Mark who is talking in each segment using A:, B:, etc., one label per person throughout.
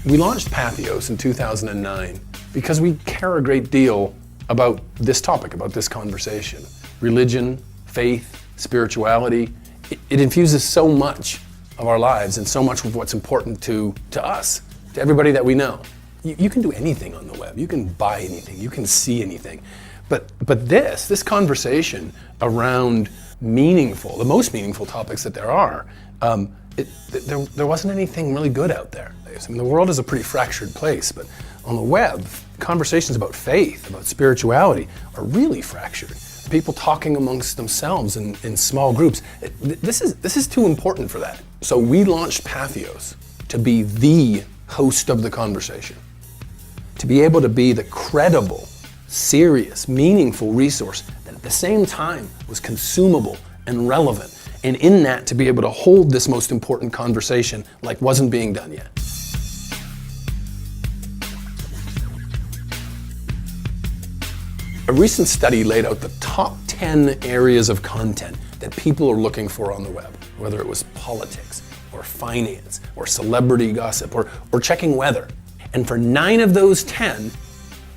A: We launched Patheos in 2009 because we care a great deal about this topic, about this conversation. Religion, faith, spirituality, it infuses so much of our lives and so much of what's important to us, to everybody that we know. You can do anything on the web. You can buy anything. You can see anything. But this conversation around the most meaningful topics that there are, there wasn't anything really good out there. I mean, the world is a pretty fractured place, but on the web, conversations about faith, about spirituality are really fractured. People talking amongst themselves in small groups. This is too important for that. So we launched Patheos to be the host of the conversation, to be able to be the credible, serious, meaningful resource that at the same time was consumable and relevant, and in that to be able to hold this most important conversation like wasn't being done yet. A recent study laid out the top 10 areas of content that people are looking for on the web, whether it was politics or finance or celebrity gossip or checking weather. And for 9 of those 10,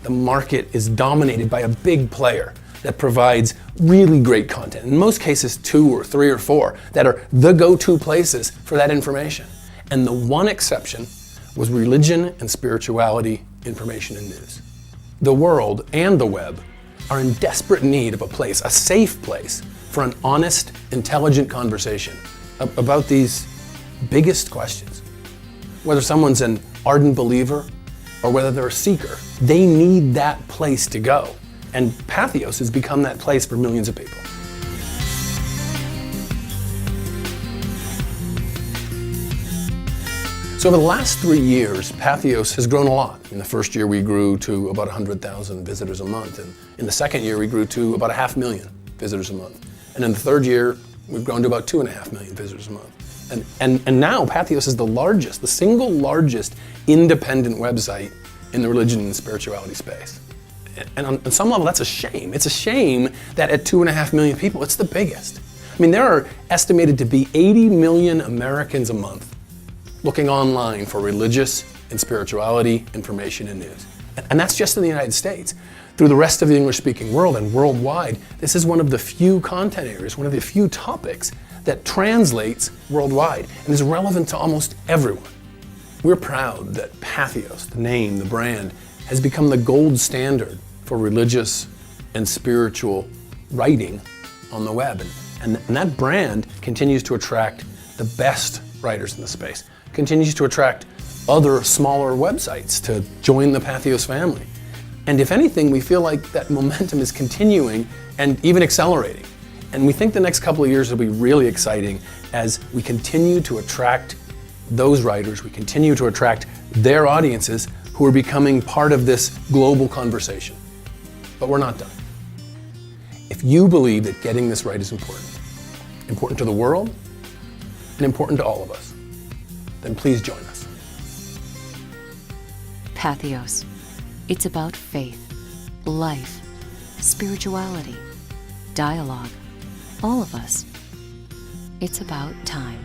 A: the market is dominated by a big player that provides really great content. In most cases, 2 or 3 or 4 that are the go-to places for that information. And the one exception was religion and spirituality, information and news. The world and the web are in desperate need of a place, a safe place, for an honest, intelligent conversation about these biggest questions. Whether someone's an ardent believer or whether they're a seeker, they need that place to go. And Patheos has become that place for millions of people. So over the last 3 years, Patheos has grown a lot. In the first year, we grew to about 100,000 visitors a month. And in the second year, we grew to about 500,000 visitors a month. And in the third year, we've grown to about 2.5 million visitors a month. And now Patheos is the single largest independent website in the religion and spirituality space. And on some level, that's a shame. It's a shame that at 2.5 million people, it's the biggest. I mean, there are estimated to be 80 million Americans a month looking online for religious and spirituality, information and news. And that's just in the United States. Through the rest of the English-speaking world and worldwide, this is one of the few content areas, one of the few topics that translates worldwide and is relevant to almost everyone. We're proud that Patheos, the name, the brand, has become the gold standard for religious and spiritual writing on the web. And that brand continues to attract the best writers in the space, continues to attract other smaller websites to join the Patheos family. And if anything, we feel like that momentum is continuing and even accelerating. And we think the next couple of years will be really exciting as we continue to attract those writers, we continue to attract their audiences who are becoming part of this global conversation. But we're not done. If you believe that getting this right is important to the world and important to all of us, then please join us.
B: Patheos. It's about faith, life, spirituality, dialogue, all of us. It's about time.